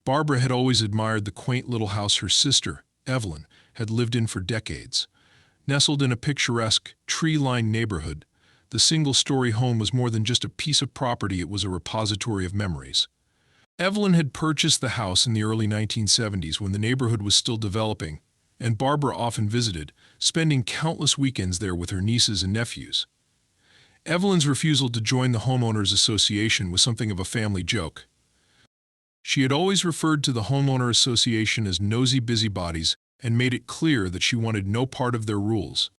Barbara had always admired the quaint little house her sister, Evelyn, had lived in for decades. Nestled in a picturesque, tree-lined neighborhood, the single-story home was more than just a piece of property, it was a repository of memories. Evelyn had purchased the house in the early 1970s when the neighborhood was still developing, and Barbara often visited, spending countless weekends there with her nieces and nephews. Evelyn's refusal to join the homeowners association was something of a family joke. She had always referred to the homeowner association as nosy busybodies and made it clear that she wanted no part of their rules.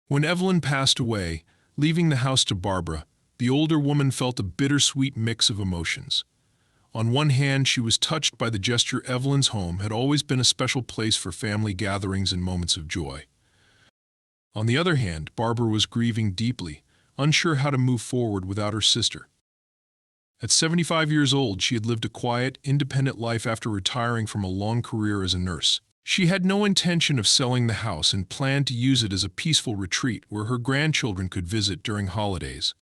When Evelyn passed away, leaving the house to Barbara, the older woman felt a bittersweet mix of emotions. On one hand, she was touched by the gesture. Evelyn's home had always been a special place for family gatherings and moments of joy. On the other hand, Barbara was grieving deeply, unsure how to move forward without her sister. At 75 years old, she had lived a quiet, independent life after retiring from a long career as a nurse. She had no intention of selling the house and planned to use it as a peaceful retreat where her grandchildren could visit during holidays.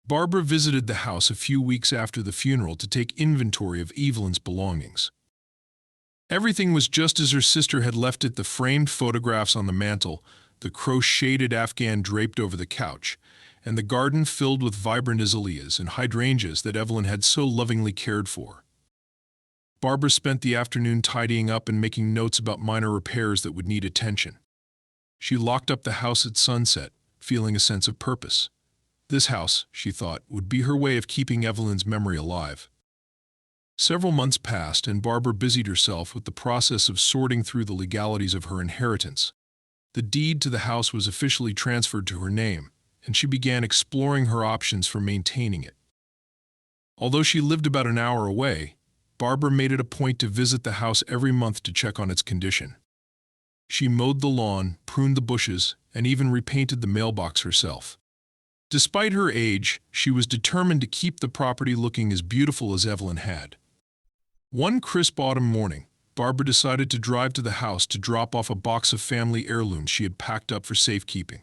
Barbara visited the house a few weeks after the funeral to take inventory of Evelyn's belongings. Everything was just as her sister had left it: the framed photographs on the mantel, the crocheted afghan draped over the couch, and the garden filled with vibrant azaleas and hydrangeas that Evelyn had so lovingly cared for. Barbara spent the afternoon tidying up and making notes about minor repairs that would need attention. She locked up the house at sunset, feeling a sense of purpose. This house, she thought, would be her way of keeping Evelyn's memory alive. Several months passed, and Barbara busied herself with the process of sorting through the legalities of her inheritance. The deed to the house was officially transferred to her name, and she began exploring her options for maintaining it. Although she lived about an hour away, Barbara made it a point to visit the house every month to check on its condition. She mowed the lawn, pruned the bushes, and even repainted the mailbox herself. Despite her age, she was determined to keep the property looking as beautiful as Evelyn had. One crisp autumn morning, Barbara decided to drive to the house to drop off a box of family heirlooms she had packed up for safekeeping.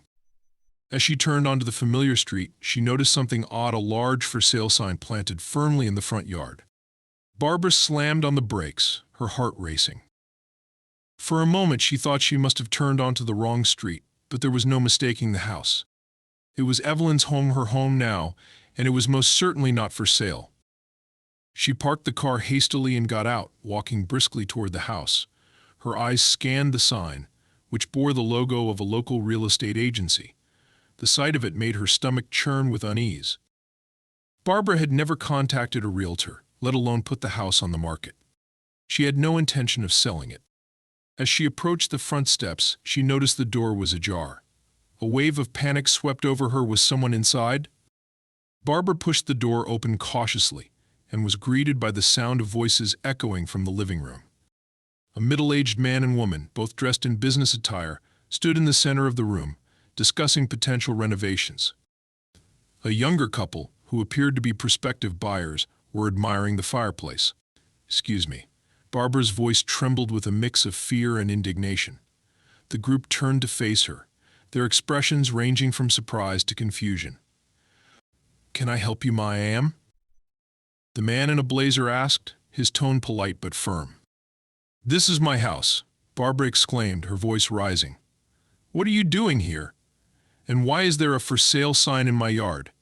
As she turned onto the familiar street, she noticed something odd: a large for sale sign planted firmly in the front yard. Barbara slammed on the brakes, her heart racing. For a moment she thought she must have turned onto the wrong street, but there was no mistaking the house. It was Evelyn's home, her home now, and it was most certainly not for sale. She parked the car hastily and got out, walking briskly toward the house. Her eyes scanned the sign, which bore the logo of a local real estate agency. The sight of it made her stomach churn with unease. Barbara had never contacted a realtor, let alone put the house on the market. She had no intention of selling it. As she approached the front steps, she noticed the door was ajar. A wave of panic swept over her. Was someone inside? Barbara pushed the door open cautiously and was greeted by the sound of voices echoing from the living room. A middle-aged man and woman, both dressed in business attire, stood in the center of the room, discussing potential renovations. A younger couple, who appeared to be prospective buyers, were admiring the fireplace. "Excuse me." Barbara's voice trembled with a mix of fear and indignation. The group turned to face her, their expressions ranging from surprise to confusion. "Can I help you, ma'am?" the man in a blazer asked, his tone polite but firm. "This is my house," Barbara exclaimed, her voice rising. "What are you doing here? And why is there a for sale sign in my yard?"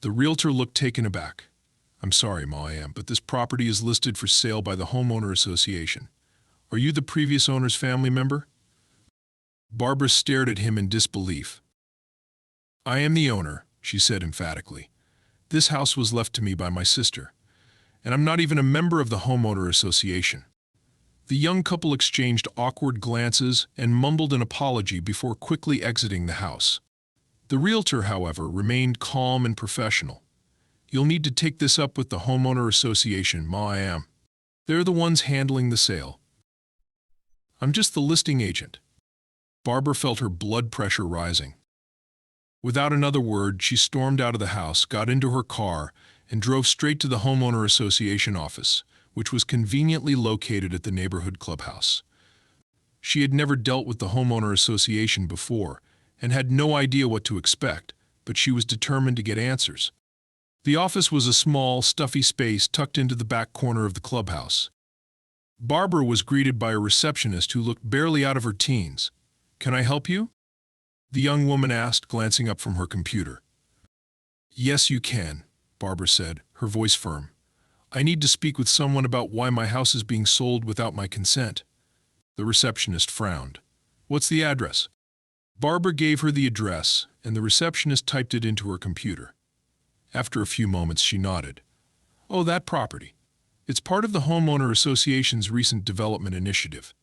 The realtor looked taken aback. "I'm sorry, ma'am, but this property is listed for sale by the homeowner association. Are you the previous owner's family member?" Barbara stared at him in disbelief. "I am the owner," she said emphatically. "This house was left to me by my sister, and I'm not even a member of the homeowner association." The young couple exchanged awkward glances and mumbled an apology before quickly exiting the house. The realtor, however, remained calm and professional. "You'll need to take this up with the homeowner association, ma'am. They're the ones handling the sale. I'm just the listing agent." Barbara felt her blood pressure rising. Without another word, she stormed out of the house, got into her car, and drove straight to the homeowner association office, which was conveniently located at the neighborhood clubhouse. She had never dealt with the homeowner association before and had no idea what to expect, but she was determined to get answers. The office was a small, stuffy space tucked into the back corner of the clubhouse. Barbara was greeted by a receptionist who looked barely out of her teens. "Can I help you?" the young woman asked, glancing up from her computer. "Yes, you can," Barbara said, her voice firm. "I need to speak with someone about why my house is being sold without my consent." The receptionist frowned. "What's the address?" Barbara gave her the address, and the receptionist typed it into her computer. After a few moments, she nodded. "Oh, that property. It's part of the Homeowner Association's recent development initiative.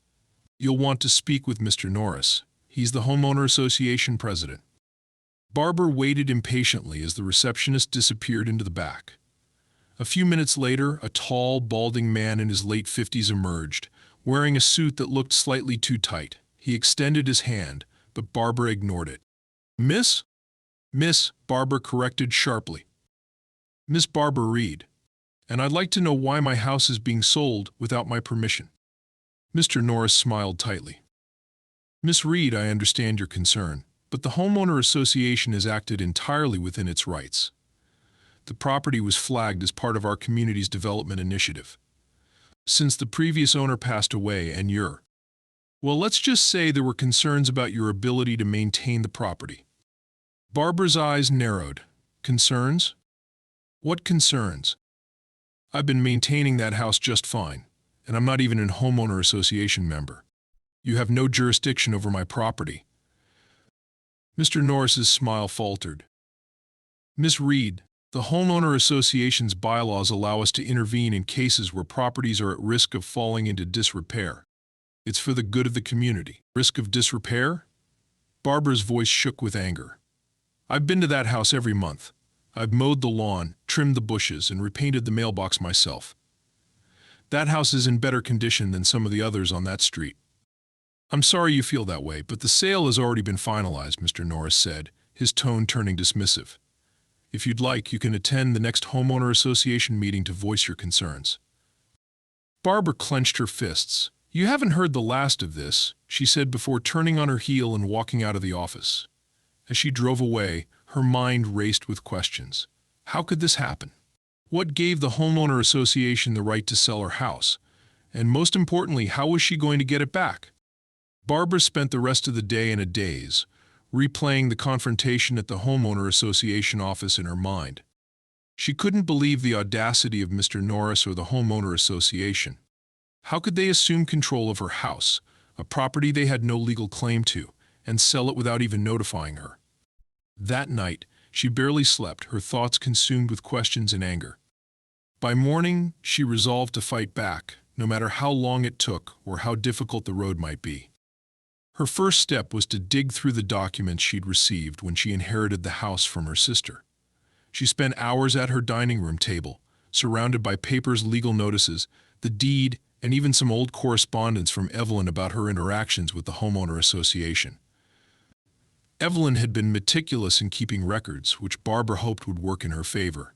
You'll want to speak with Mr. Norris. He's the Homeowner Association president." Barbara waited impatiently as the receptionist disappeared into the back. A few minutes later, a tall, balding man in his late 50s emerged, wearing a suit that looked slightly too tight. He extended his hand, but Barbara ignored it. "Miss?" "Miss," Barbara corrected sharply. "Miss Barbara Reed. And I'd like to know why my house is being sold without my permission." Mr. Norris smiled tightly. "Miss Reed, I understand your concern, but the Homeowner Association has acted entirely within its rights. The property was flagged as part of our community's development initiative. Since the previous owner passed away and well, let's just say there were concerns about your ability to maintain the property." Barbara's eyes narrowed. "Concerns? What concerns? I've been maintaining that house just fine, and I'm not even a homeowner association member. You have no jurisdiction over my property." Mr. Norris's smile faltered. "Miss Reed, the Homeowner Association's bylaws allow us to intervene in cases where properties are at risk of falling into disrepair. It's for the good of the community." "Risk of disrepair?" Barbara's voice shook with anger. "I've been to that house every month. I've mowed the lawn, trimmed the bushes, and repainted the mailbox myself. That house is in better condition than some of the others on that street." "I'm sorry you feel that way, but the sale has already been finalized," Mr. Norris said, his tone turning dismissive. "If you'd like, you can attend the next Homeowner Association meeting to voice your concerns." Barbara clenched her fists. "You haven't heard the last of this," she said before turning on her heel and walking out of the office. As she drove away, her mind raced with questions. How could this happen? What gave the Homeowner Association the right to sell her house? And most importantly, how was she going to get it back? Barbara spent the rest of the day in a daze, replaying the confrontation at the Homeowner Association office in her mind. She couldn't believe the audacity of Mr. Norris or the Homeowner Association. How could they assume control of her house, a property they had no legal claim to, and sell it without even notifying her? That night, she barely slept, her thoughts consumed with questions and anger. By morning, she resolved to fight back, no matter how long it took or how difficult the road might be. Her first step was to dig through the documents she'd received when she inherited the house from her sister. She spent hours at her dining room table, surrounded by papers, legal notices, the deed, and even some old correspondence from Evelyn about her interactions with the Homeowner Association. Evelyn had been meticulous in keeping records, which Barbara hoped would work in her favor.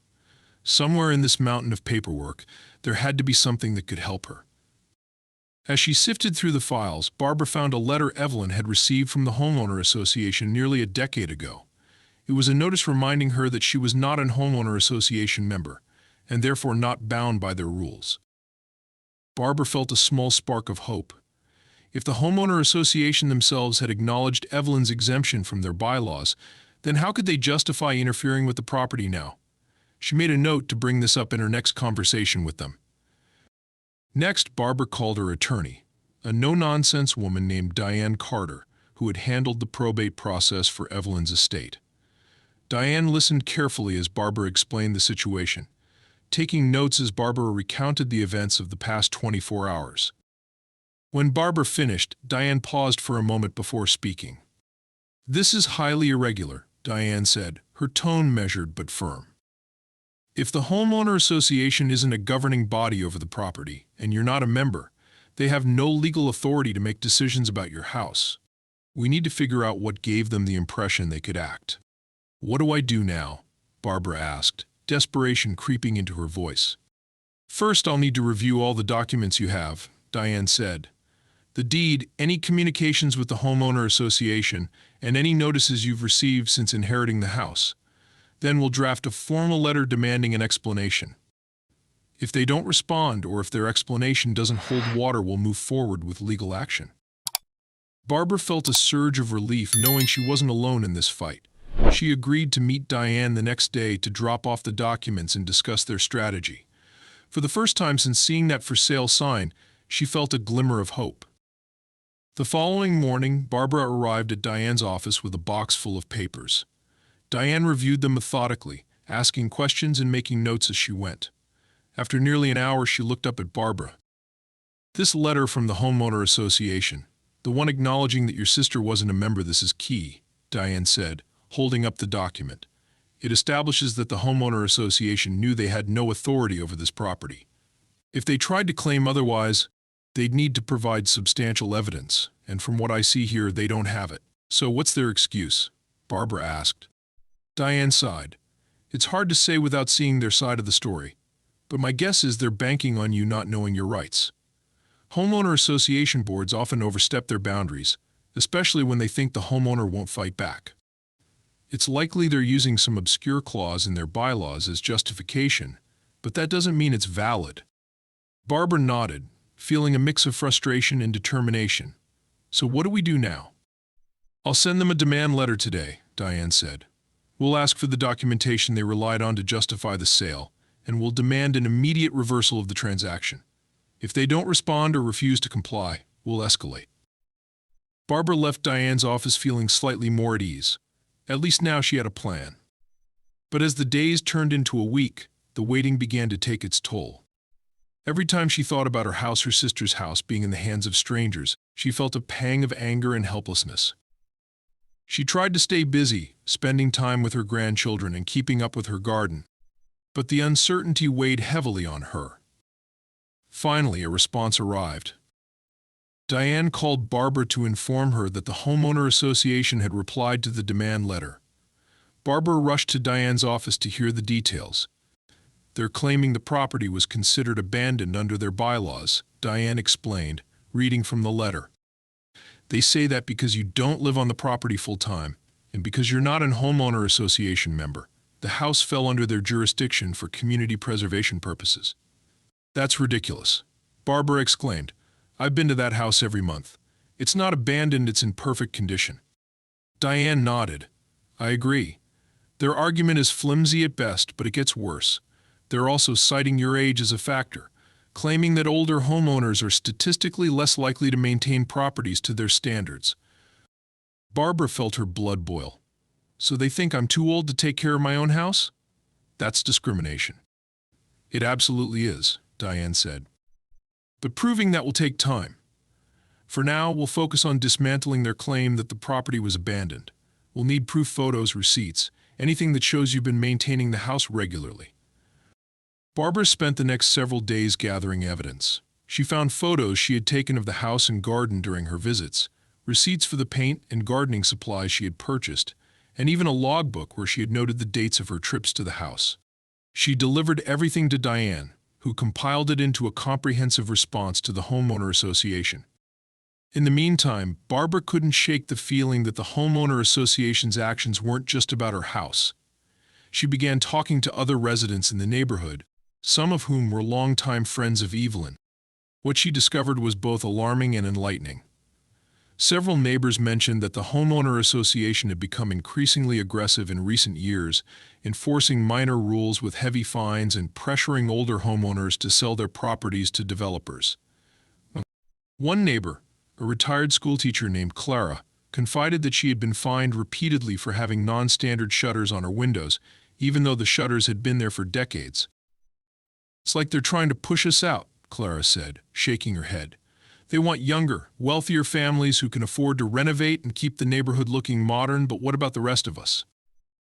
Somewhere in this mountain of paperwork, there had to be something that could help her. As she sifted through the files, Barbara found a letter Evelyn had received from the Homeowner Association nearly a decade ago. It was a notice reminding her that she was not a Homeowner Association member, and therefore not bound by their rules. Barbara felt a small spark of hope. If the Homeowner Association themselves had acknowledged Evelyn's exemption from their bylaws, then how could they justify interfering with the property now? She made a note to bring this up in her next conversation with them. Next, Barbara called her attorney, a no-nonsense woman named Diane Carter, who had handled the probate process for Evelyn's estate. Diane listened carefully as Barbara explained the situation, taking notes as Barbara recounted the events of the past 24 hours. When Barbara finished, Diane paused for a moment before speaking. "This is highly irregular," Diane said, her tone measured but firm. "If the Homeowner Association isn't a governing body over the property, and you're not a member, they have no legal authority to make decisions about your house. We need to figure out what gave them the impression they could act." "What do I do now?" Barbara asked, desperation creeping into her voice. "First, I'll need to review all the documents you have," Diane said. "The deed, any communications with the Homeowner Association, and any notices you've received since inheriting the house. Then we'll draft a formal letter demanding an explanation. If they don't respond or if their explanation doesn't hold water, we'll move forward with legal action. Barbara felt a surge of relief knowing she wasn't alone in this fight. She agreed to meet Diane the next day to drop off the documents and discuss their strategy. For the first time since seeing that for sale sign, she felt a glimmer of hope. The following morning, Barbara arrived at Diane's office with a box full of papers. Diane reviewed them methodically, asking questions and making notes as she went. After nearly an hour, she looked up at Barbara. "This letter from the homeowner association, the one acknowledging that your sister wasn't a member, this is key," Diane said, holding up the document. "It establishes that the homeowner association knew they had no authority over this property. If they tried to claim otherwise, they'd need to provide substantial evidence, and from what I see here, they don't have it. So what's their excuse?" Barbara asked. Diane sighed. "It's hard to say without seeing their side of the story, but my guess is they're banking on you not knowing your rights. Homeowner association boards often overstep their boundaries, especially when they think the homeowner won't fight back. It's likely they're using some obscure clause in their bylaws as justification, but that doesn't mean it's valid." Barbara nodded, feeling a mix of frustration and determination. "So what do we do now?" "I'll send them a demand letter today," Diane said. "We'll ask for the documentation they relied on to justify the sale, and we'll demand an immediate reversal of the transaction. If they don't respond or refuse to comply, we'll escalate." Barbara left Diane's office feeling slightly more at ease. At least now she had a plan. But as the days turned into a week, the waiting began to take its toll. Every time she thought about her sister's house being in the hands of strangers, she felt a pang of anger and helplessness. She tried to stay busy, spending time with her grandchildren and keeping up with her garden, but the uncertainty weighed heavily on her. Finally, a response arrived. Diane called Barbara to inform her that the homeowner association had replied to the demand letter. Barbara rushed to Diane's office to hear the details. "They're claiming the property was considered abandoned under their bylaws," Diane explained, reading from the letter. "They say that because you don't live on the property full-time, and because you're not a homeowner association member, the house fell under their jurisdiction for community preservation purposes." "That's ridiculous," Barbara exclaimed. "I've been to that house every month. It's not abandoned, it's in perfect condition." Diane nodded. "I agree. Their argument is flimsy at best, but it gets worse. They're also citing your age as a factor, claiming that older homeowners are statistically less likely to maintain properties to their standards." Barbara felt her blood boil. "So they think I'm too old to take care of my own house? That's discrimination." "It absolutely is," Diane said. "But proving that will take time. For now, we'll focus on dismantling their claim that the property was abandoned. We'll need proof photos, receipts, anything that shows you've been maintaining the house regularly." Barbara spent the next several days gathering evidence. She found photos she had taken of the house and garden during her visits, receipts for the paint and gardening supplies she had purchased, and even a logbook where she had noted the dates of her trips to the house. She delivered everything to Diane, who compiled it into a comprehensive response to the homeowner association. In the meantime, Barbara couldn't shake the feeling that the homeowner association's actions weren't just about her house. She began talking to other residents in the neighborhood, some of whom were longtime friends of Evelyn. What she discovered was both alarming and enlightening. Several neighbors mentioned that the homeowner association had become increasingly aggressive in recent years, enforcing minor rules with heavy fines and pressuring older homeowners to sell their properties to developers. One neighbor, a retired schoolteacher named Clara, confided that she had been fined repeatedly for having non-standard shutters on her windows, even though the shutters had been there for decades. "It's like they're trying to push us out," Clara said, shaking her head. "They want younger, wealthier families who can afford to renovate and keep the neighborhood looking modern, but what about the rest of us?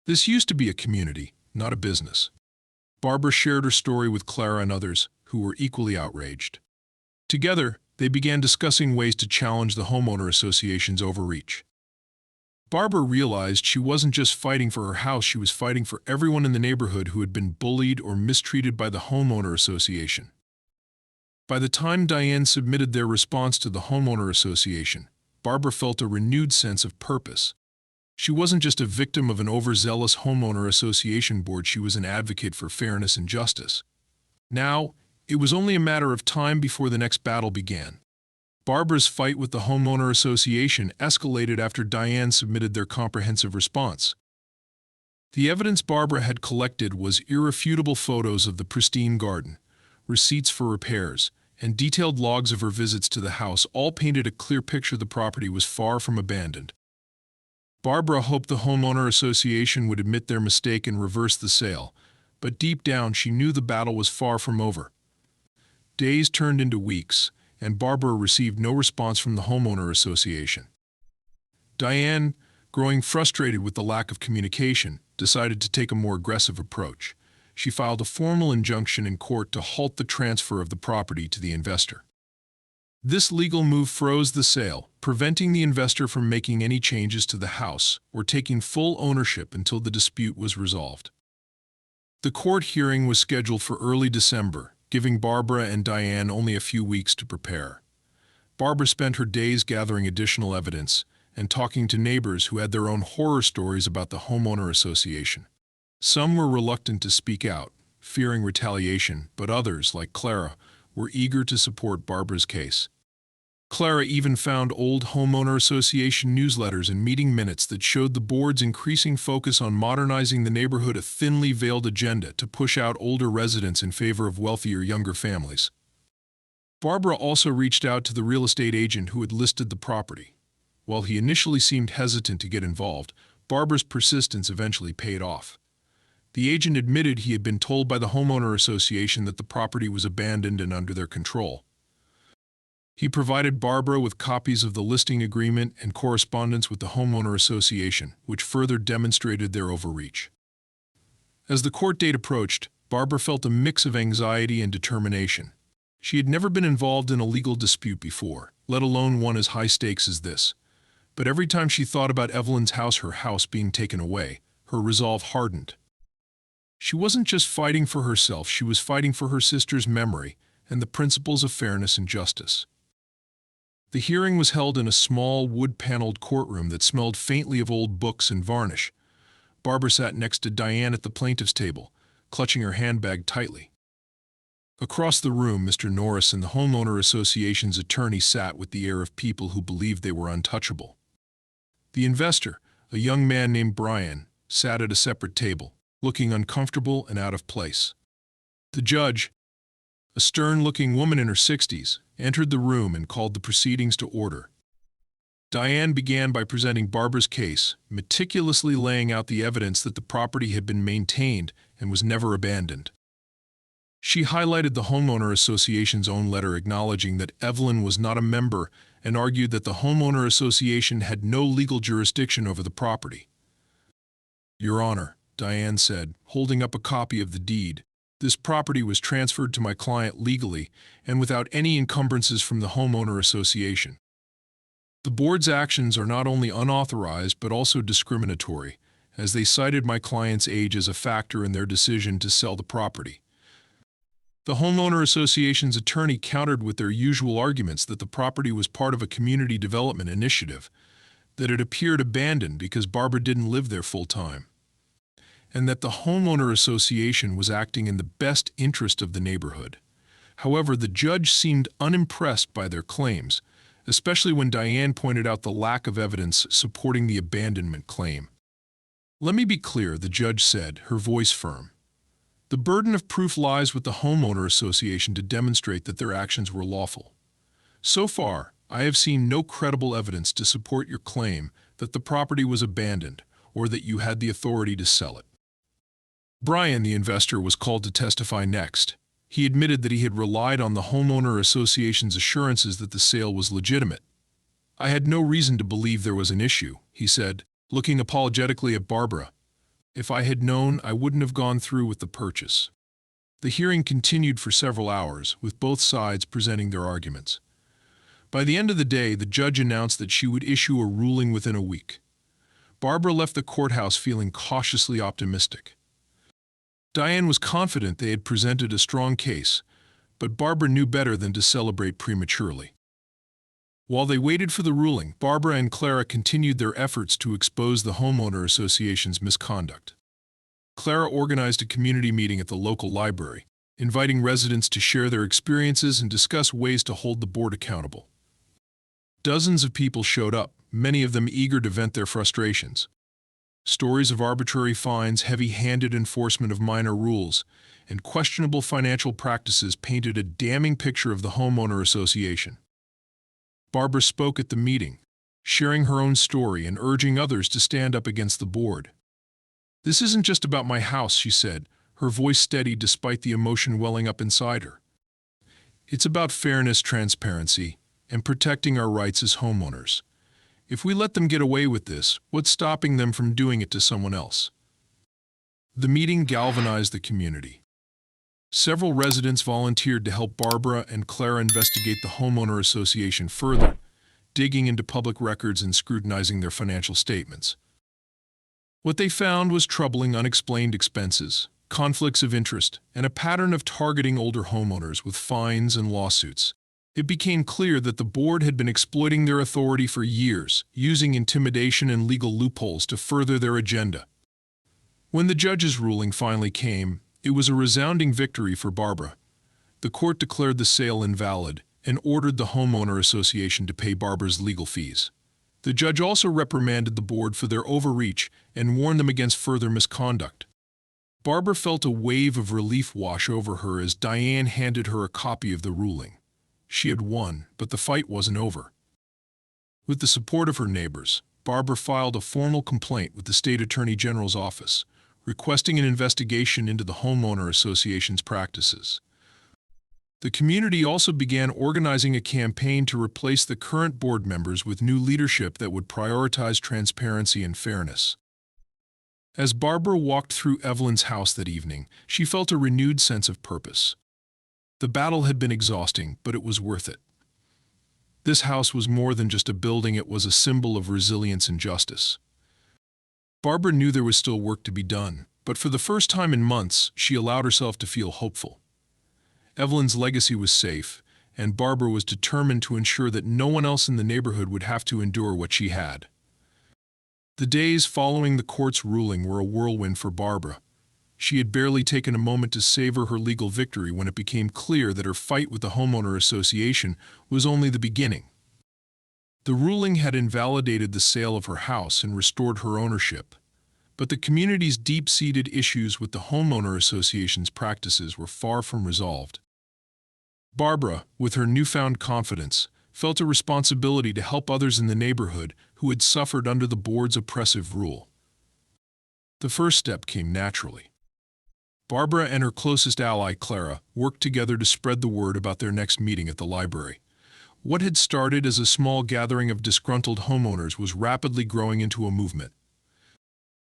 This used to be a community, not a business." Barbara shared her story with Clara and others, who were equally outraged. Together, they began discussing ways to challenge the homeowner association's overreach. Barbara realized she wasn't just fighting for her house, she was fighting for everyone in the neighborhood who had been bullied or mistreated by the homeowner association. By the time Diane submitted their response to the homeowner association, Barbara felt a renewed sense of purpose. She wasn't just a victim of an overzealous homeowner association board, she was an advocate for fairness and justice. Now, it was only a matter of time before the next battle began. Barbara's fight with the homeowner association escalated after Diane submitted their comprehensive response. The evidence Barbara had collected was irrefutable photos of the pristine garden, receipts for repairs, and detailed logs of her visits to the house all painted a clear picture the property was far from abandoned. Barbara hoped the homeowner association would admit their mistake and reverse the sale, but deep down she knew the battle was far from over. Days turned into weeks, and Barbara received no response from the homeowner association. Diane, growing frustrated with the lack of communication, decided to take a more aggressive approach. She filed a formal injunction in court to halt the transfer of the property to the investor. This legal move froze the sale, preventing the investor from making any changes to the house or taking full ownership until the dispute was resolved. The court hearing was scheduled for early December, giving Barbara and Diane only a few weeks to prepare. Barbara spent her days gathering additional evidence and talking to neighbors who had their own horror stories about the homeowner association. Some were reluctant to speak out, fearing retaliation, but others, like Clara, were eager to support Barbara's case. Clara even found old homeowner association newsletters and meeting minutes that showed the board's increasing focus on modernizing the neighborhood, a thinly veiled agenda to push out older residents in favor of wealthier, younger families. Barbara also reached out to the real estate agent who had listed the property. While he initially seemed hesitant to get involved, Barbara's persistence eventually paid off. The agent admitted he had been told by the homeowner association that the property was abandoned and under their control. He provided Barbara with copies of the listing agreement and correspondence with the homeowner association, which further demonstrated their overreach. As the court date approached, Barbara felt a mix of anxiety and determination. She had never been involved in a legal dispute before, let alone one as high stakes as this. But every time she thought about Evelyn's house, her house being taken away, her resolve hardened. She wasn't just fighting for herself, she was fighting for her sister's memory and the principles of fairness and justice. The hearing was held in a small, wood-paneled courtroom that smelled faintly of old books and varnish. Barbara sat next to Diane at the plaintiff's table, clutching her handbag tightly. Across the room, Mr. Norris and the homeowner association's attorney sat with the air of people who believed they were untouchable. The investor, a young man named Brian, sat at a separate table, looking uncomfortable and out of place. The judge, a stern-looking woman in her 60s, entered the room and called the proceedings to order. Diane began by presenting Barbara's case, meticulously laying out the evidence that the property had been maintained and was never abandoned. She highlighted the homeowner association's own letter acknowledging that Evelyn was not a member and argued that the homeowner association had no legal jurisdiction over the property. "Your Honor," Diane said, holding up a copy of the deed, "this property was transferred to my client legally and without any encumbrances from the homeowner association. The board's actions are not only unauthorized but also discriminatory, as they cited my client's age as a factor in their decision to sell the property." The homeowner association's attorney countered with their usual arguments that the property was part of a community development initiative, that it appeared abandoned because Barbara didn't live there full-time, and that the homeowner association was acting in the best interest of the neighborhood. However, the judge seemed unimpressed by their claims, especially when Diane pointed out the lack of evidence supporting the abandonment claim. "Let me be clear," the judge said, her voice firm. "The burden of proof lies with the homeowner association to demonstrate that their actions were lawful. So far, I have seen no credible evidence to support your claim that the property was abandoned or that you had the authority to sell it." Brian, the investor, was called to testify next. He admitted that he had relied on the homeowner association's assurances that the sale was legitimate. "I had no reason to believe there was an issue," he said, looking apologetically at Barbara. "If I had known, I wouldn't have gone through with the purchase." The hearing continued for several hours, with both sides presenting their arguments. By the end of the day, the judge announced that she would issue a ruling within a week. Barbara left the courthouse feeling cautiously optimistic. Diane was confident they had presented a strong case, but Barbara knew better than to celebrate prematurely. While they waited for the ruling, Barbara and Clara continued their efforts to expose the homeowner association's misconduct. Clara organized a community meeting at the local library, inviting residents to share their experiences and discuss ways to hold the board accountable. Dozens of people showed up, many of them eager to vent their frustrations. Stories of arbitrary fines, heavy-handed enforcement of minor rules, and questionable financial practices painted a damning picture of the homeowner association. Barbara spoke at the meeting, sharing her own story and urging others to stand up against the board. "This isn't just about my house," she said, her voice steady despite the emotion welling up inside her. "It's about fairness, transparency, and protecting our rights as homeowners. If we let them get away with this, what's stopping them from doing it to someone else?" The meeting galvanized the community. Several residents volunteered to help Barbara and Clara investigate the homeowner association further, digging into public records and scrutinizing their financial statements. What they found was troubling unexplained expenses, conflicts of interest, and a pattern of targeting older homeowners with fines and lawsuits. It became clear that the board had been exploiting their authority for years, using intimidation and legal loopholes to further their agenda. When the judge's ruling finally came, it was a resounding victory for Barbara. The court declared the sale invalid and ordered the homeowner association to pay Barbara's legal fees. The judge also reprimanded the board for their overreach and warned them against further misconduct. Barbara felt a wave of relief wash over her as Diane handed her a copy of the ruling. She had won, but the fight wasn't over. With the support of her neighbors, Barbara filed a formal complaint with the state attorney general's office, requesting an investigation into the homeowner association's practices. The community also began organizing a campaign to replace the current board members with new leadership that would prioritize transparency and fairness. As Barbara walked through Evelyn's house that evening, she felt a renewed sense of purpose. The battle had been exhausting, but it was worth it. This house was more than just a building, it was a symbol of resilience and justice. Barbara knew there was still work to be done, but for the first time in months, she allowed herself to feel hopeful. Evelyn's legacy was safe, and Barbara was determined to ensure that no one else in the neighborhood would have to endure what she had. The days following the court's ruling were a whirlwind for Barbara. She had barely taken a moment to savor her legal victory when it became clear that her fight with the homeowner association was only the beginning. The ruling had invalidated the sale of her house and restored her ownership, but the community's deep-seated issues with the homeowner association's practices were far from resolved. Barbara, with her newfound confidence, felt a responsibility to help others in the neighborhood who had suffered under the board's oppressive rule. The first step came naturally. Barbara and her closest ally, Clara, worked together to spread the word about their next meeting at the library. What had started as a small gathering of disgruntled homeowners was rapidly growing into a movement.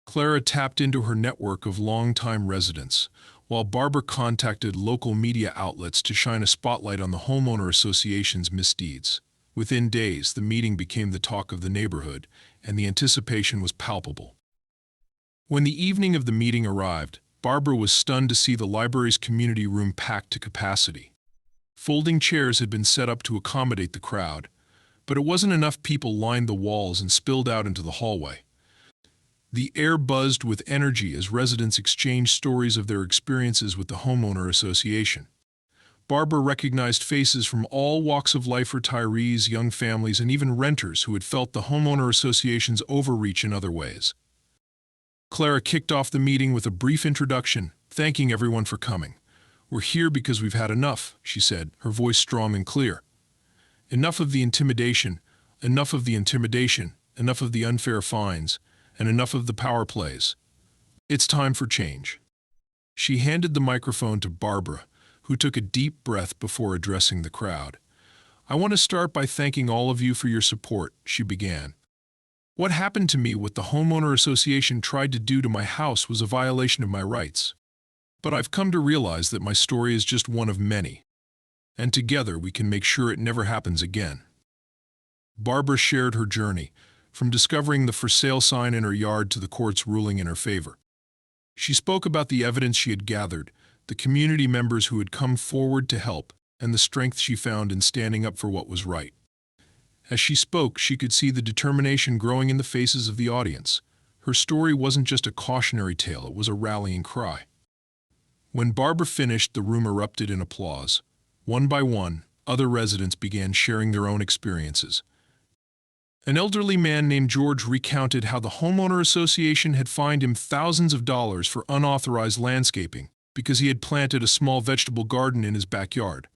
Clara tapped into her network of longtime residents, while Barbara contacted local media outlets to shine a spotlight on the homeowner association's misdeeds. Within days, the meeting became the talk of the neighborhood, and the anticipation was palpable. When the evening of the meeting arrived, Barbara was stunned to see the library's community room packed to capacity. Folding chairs had been set up to accommodate the crowd, but it wasn't enough. People lined the walls and spilled out into the hallway. The air buzzed with energy as residents exchanged stories of their experiences with the homeowner association. Barbara recognized faces from all walks of life: retirees, young families, and even renters who had felt the homeowner association's overreach in other ways. Clara kicked off the meeting with a brief introduction, thanking everyone for coming. "We're here because we've had enough," she said, her voice strong and clear. "Enough of the intimidation, enough of the intimidation, enough of the unfair fines, and enough of the power plays. It's time for change." She handed the microphone to Barbara, who took a deep breath before addressing the crowd. "I want to start by thanking all of you for your support," she began. "What happened to me, what the homeowner association tried to do to my house, was a violation of my rights. But I've come to realize that my story is just one of many, and together we can make sure it never happens again." Barbara shared her journey, from discovering the for sale sign in her yard to the court's ruling in her favor. She spoke about the evidence she had gathered, the community members who had come forward to help, and the strength she found in standing up for what was right. As she spoke, she could see the determination growing in the faces of the audience. Her story wasn't just a cautionary tale, it was a rallying cry. When Barbara finished, the room erupted in applause. One by one, other residents began sharing their own experiences. An elderly man named George recounted how the homeowner association had fined him thousands of dollars for unauthorized landscaping because he had planted a small vegetable garden in his backyard.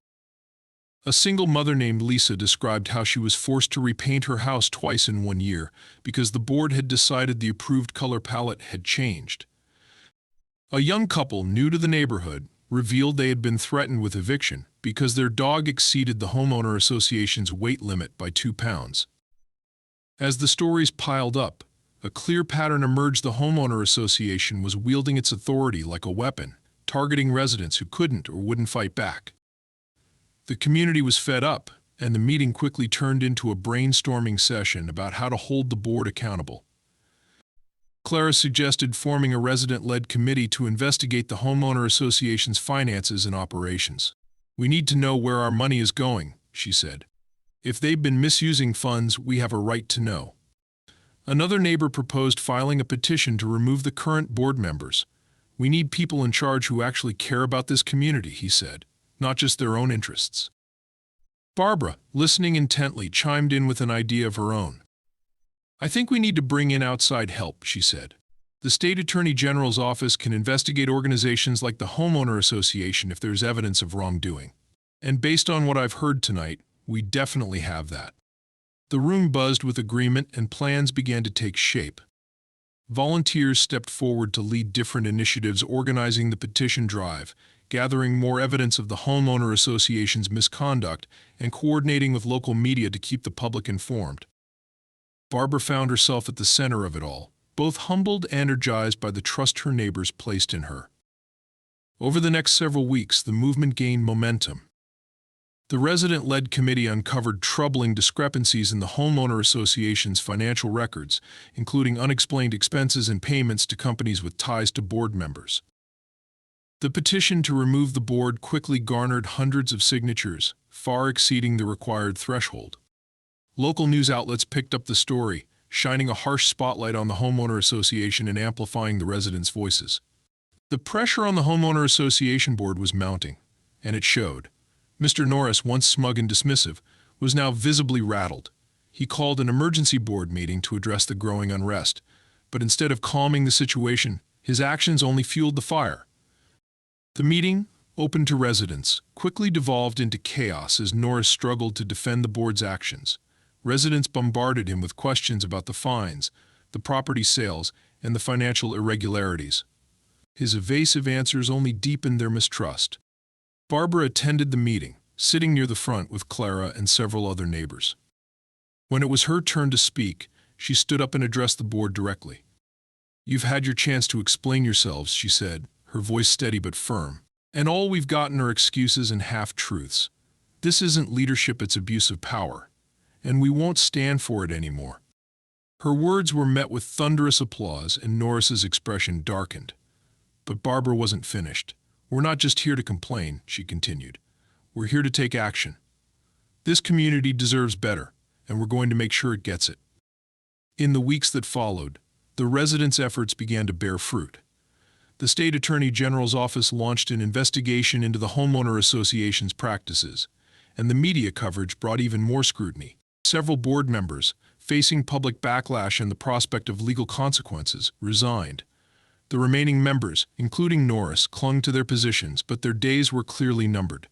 A single mother named Lisa described how she was forced to repaint her house twice in 1 year because the board had decided the approved color palette had changed. A young couple new to the neighborhood revealed they had been threatened with eviction because their dog exceeded the homeowner association's weight limit by 2 pounds. As the stories piled up, a clear pattern emerged: the homeowner association was wielding its authority like a weapon, targeting residents who couldn't or wouldn't fight back. The community was fed up, and the meeting quickly turned into a brainstorming session about how to hold the board accountable. Clara suggested forming a resident-led committee to investigate the homeowner association's finances and operations. "We need to know where our money is going," she said. "If they've been misusing funds, we have a right to know." Another neighbor proposed filing a petition to remove the current board members. "We need people in charge who actually care about this community," he said, "not just their own interests." Barbara, listening intently, chimed in with an idea of her own. "I think we need to bring in outside help," she said. "The State Attorney General's office can investigate organizations like the Homeowner Association if there's evidence of wrongdoing. And based on what I've heard tonight, we definitely have that." The room buzzed with agreement, and plans began to take shape. Volunteers stepped forward to lead different initiatives, organizing the petition drive, gathering more evidence of the homeowner association's misconduct, and coordinating with local media to keep the public informed. Barbara found herself at the center of it all, both humbled and energized by the trust her neighbors placed in her. Over the next several weeks, the movement gained momentum. The resident-led committee uncovered troubling discrepancies in the homeowner association's financial records, including unexplained expenses and payments to companies with ties to board members. The petition to remove the board quickly garnered hundreds of signatures, far exceeding the required threshold. Local news outlets picked up the story, shining a harsh spotlight on the homeowner association and amplifying the residents' voices. The pressure on the homeowner association board was mounting, and it showed. Mr. Norris, once smug and dismissive, was now visibly rattled. He called an emergency board meeting to address the growing unrest, but instead of calming the situation, his actions only fueled the fire. The meeting, open to residents, quickly devolved into chaos as Norris struggled to defend the board's actions. Residents bombarded him with questions about the fines, the property sales, and the financial irregularities. His evasive answers only deepened their mistrust. Barbara attended the meeting, sitting near the front with Clara and several other neighbors. When it was her turn to speak, she stood up and addressed the board directly. "You've had your chance to explain yourselves," she said, her voice steady but firm. "And all we've gotten are excuses and half-truths. This isn't leadership, it's abuse of power. And we won't stand for it anymore." Her words were met with thunderous applause, and Norris's expression darkened. But Barbara wasn't finished. "We're not just here to complain," she continued. "We're here to take action. This community deserves better, and we're going to make sure it gets it." In the weeks that followed, the residents' efforts began to bear fruit. The State Attorney General's office launched an investigation into the homeowner association's practices, and the media coverage brought even more scrutiny. Several board members, facing public backlash and the prospect of legal consequences, resigned. The remaining members, including Norris, clung to their positions, but their days were clearly numbered.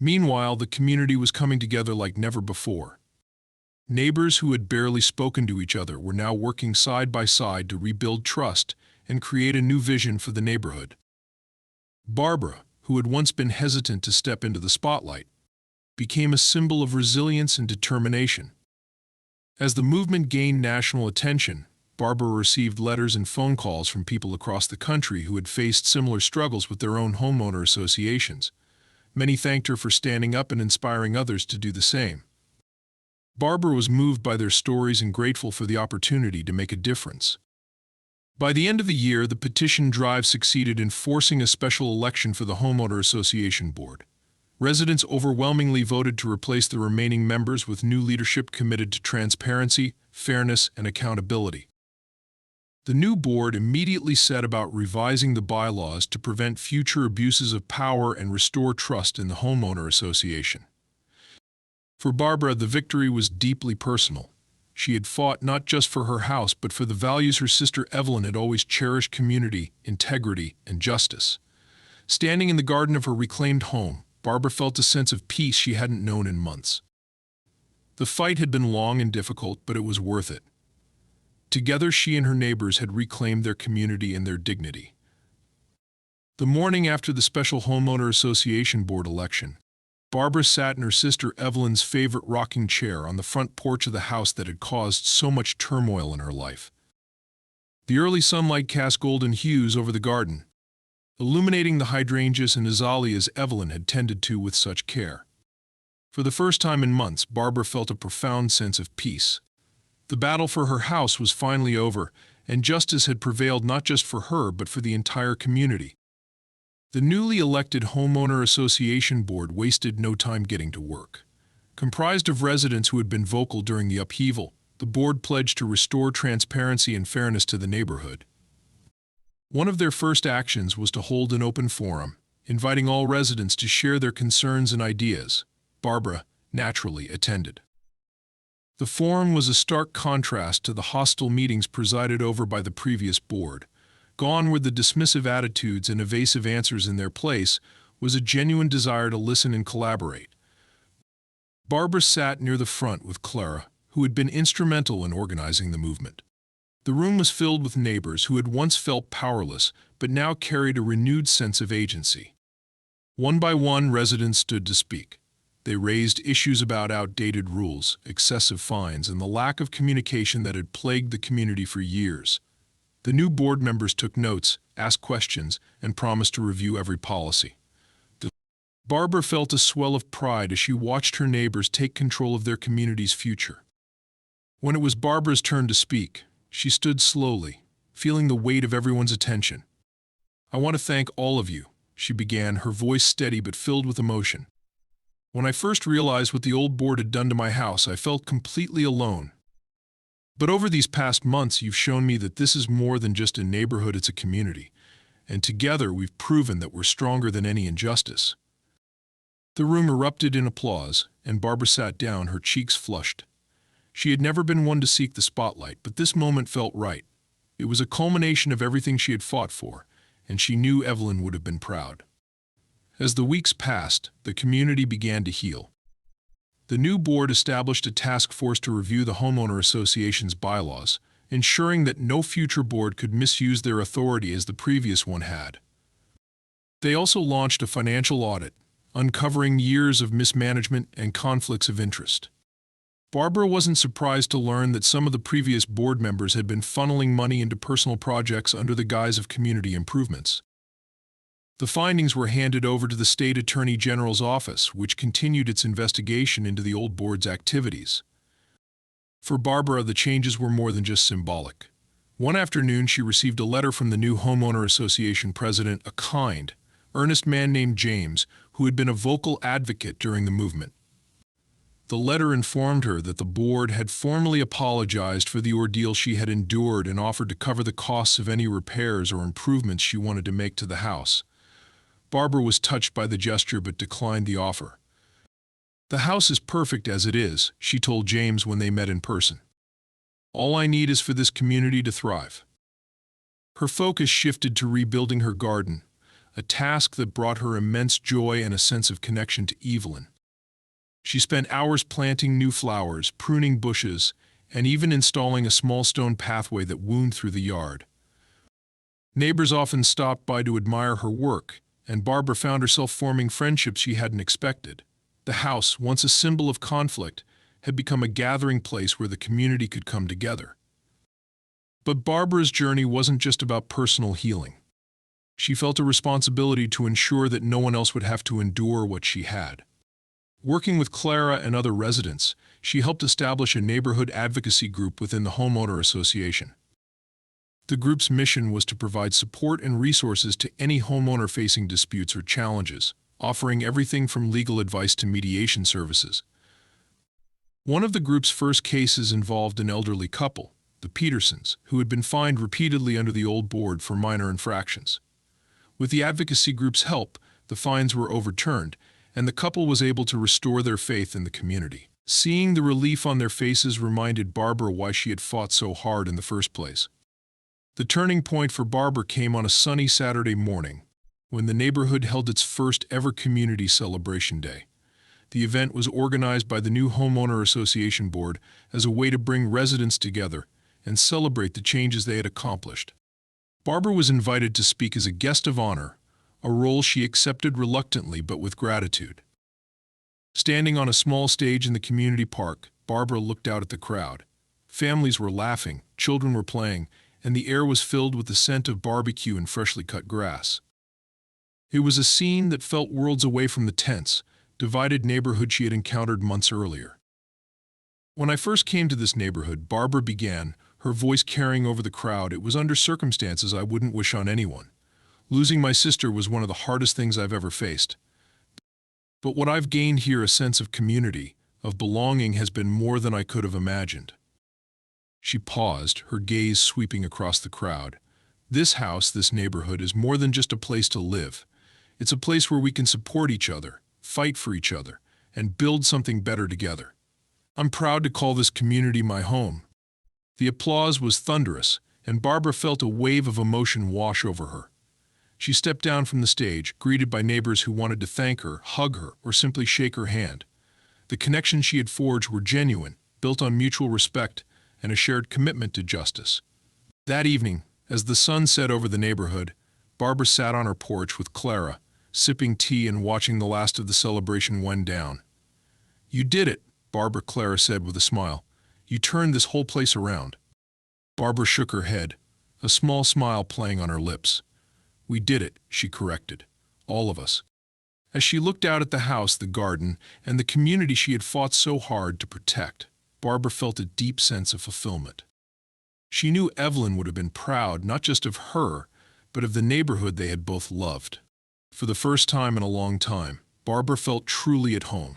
Meanwhile, the community was coming together like never before. Neighbors who had barely spoken to each other were now working side by side to rebuild trust and create a new vision for the neighborhood. Barbara, who had once been hesitant to step into the spotlight, became a symbol of resilience and determination. As the movement gained national attention, Barbara received letters and phone calls from people across the country who had faced similar struggles with their own homeowner associations. Many thanked her for standing up and inspiring others to do the same. Barbara was moved by their stories and grateful for the opportunity to make a difference. By the end of the year, the petition drive succeeded in forcing a special election for the Homeowner Association Board. Residents overwhelmingly voted to replace the remaining members with new leadership committed to transparency, fairness, and accountability. The new board immediately set about revising the bylaws to prevent future abuses of power and restore trust in the homeowner association. For Barbara, the victory was deeply personal. She had fought not just for her house, but for the values her sister Evelyn had always cherished: community, integrity, and justice. Standing in the garden of her reclaimed home, Barbara felt a sense of peace she hadn't known in months. The fight had been long and difficult, but it was worth it. Together, she and her neighbors had reclaimed their community and their dignity. The morning after the special homeowner association board election, Barbara sat in her sister Evelyn's favorite rocking chair on the front porch of the house that had caused so much turmoil in her life. The early sunlight cast golden hues over the garden, illuminating the hydrangeas and azaleas Evelyn had tended to with such care. For the first time in months, Barbara felt a profound sense of peace. The battle for her house was finally over, and justice had prevailed not just for her but for the entire community. The newly elected Homeowner Association Board wasted no time getting to work. Comprised of residents who had been vocal during the upheaval, the board pledged to restore transparency and fairness to the neighborhood. One of their first actions was to hold an open forum, inviting all residents to share their concerns and ideas. Barbara naturally attended. The forum was a stark contrast to the hostile meetings presided over by the previous board. Gone were the dismissive attitudes and evasive answers. In their place was a genuine desire to listen and collaborate. Barbara sat near the front with Clara, who had been instrumental in organizing the movement. The room was filled with neighbors who had once felt powerless but now carried a renewed sense of agency. One by one, residents stood to speak. They raised issues about outdated rules, excessive fines, and the lack of communication that had plagued the community for years. The new board members took notes, asked questions, and promised to review every policy. Barbara felt a swell of pride as she watched her neighbors take control of their community's future. When it was Barbara's turn to speak, she stood slowly, feeling the weight of everyone's attention. "I want to thank all of you," she began, her voice steady but filled with emotion. "When I first realized what the old board had done to my house, I felt completely alone. But over these past months, you've shown me that this is more than just a neighborhood, it's a community. And together, we've proven that we're stronger than any injustice." The room erupted in applause, and Barbara sat down, her cheeks flushed. She had never been one to seek the spotlight, but this moment felt right. It was a culmination of everything she had fought for, and she knew Evelyn would have been proud. As the weeks passed, the community began to heal. The new board established a task force to review the homeowner association's bylaws, ensuring that no future board could misuse their authority as the previous one had. They also launched a financial audit, uncovering years of mismanagement and conflicts of interest. Barbara wasn't surprised to learn that some of the previous board members had been funneling money into personal projects under the guise of community improvements. The findings were handed over to the State Attorney General's office, which continued its investigation into the old board's activities. For Barbara, the changes were more than just symbolic. One afternoon, she received a letter from the new Homeowner Association president, a kind, earnest man named James, who had been a vocal advocate during the movement. The letter informed her that the board had formally apologized for the ordeal she had endured and offered to cover the costs of any repairs or improvements she wanted to make to the house. Barbara was touched by the gesture but declined the offer. "The house is perfect as it is," she told James when they met in person. "All I need is for this community to thrive." Her focus shifted to rebuilding her garden, a task that brought her immense joy and a sense of connection to Evelyn. She spent hours planting new flowers, pruning bushes, and even installing a small stone pathway that wound through the yard. Neighbors often stopped by to admire her work, and Barbara found herself forming friendships she hadn't expected. The house, once a symbol of conflict, had become a gathering place where the community could come together. But Barbara's journey wasn't just about personal healing. She felt a responsibility to ensure that no one else would have to endure what she had. Working with Clara and other residents, she helped establish a neighborhood advocacy group within the homeowner association. The group's mission was to provide support and resources to any homeowner facing disputes or challenges, offering everything from legal advice to mediation services. One of the group's first cases involved an elderly couple, the Petersons, who had been fined repeatedly under the old board for minor infractions. With the advocacy group's help, the fines were overturned, and the couple was able to restore their faith in the community. Seeing the relief on their faces reminded Barbara why she had fought so hard in the first place. The turning point for Barbara came on a sunny Saturday morning, when the neighborhood held its first ever community celebration day. The event was organized by the new Homeowner Association Board as a way to bring residents together and celebrate the changes they had accomplished. Barbara was invited to speak as a guest of honor, a role she accepted reluctantly but with gratitude. Standing on a small stage in the community park, Barbara looked out at the crowd. Families were laughing, children were playing, and the air was filled with the scent of barbecue and freshly cut grass. It was a scene that felt worlds away from the tense, divided neighborhood she had encountered months earlier. When I first came to this neighborhood, Barbara began, her voice carrying over the crowd. It was under circumstances I wouldn't wish on anyone. Losing my sister was one of the hardest things I've ever faced. But what I've gained here, a sense of community, of belonging, has been more than I could have imagined. She paused, her gaze sweeping across the crowd. This house, this neighborhood, is more than just a place to live. It's a place where we can support each other, fight for each other, and build something better together. I'm proud to call this community my home. The applause was thunderous, and Barbara felt a wave of emotion wash over her. She stepped down from the stage, greeted by neighbors who wanted to thank her, hug her, or simply shake her hand. The connections she had forged were genuine, built on mutual respect and a shared commitment to justice. That evening, as the sun set over the neighborhood, Barbara sat on her porch with Clara, sipping tea and watching the last of the celebration wind down. "You did it," Clara said with a smile. "You turned this whole place around." Barbara shook her head, a small smile playing on her lips. "We did it," she corrected. "All of us." As she looked out at the house, the garden, and the community she had fought so hard to protect, Barbara felt a deep sense of fulfillment. She knew Evelyn would have been proud not just of her, but of the neighborhood they had both loved. For the first time in a long time, Barbara felt truly at home.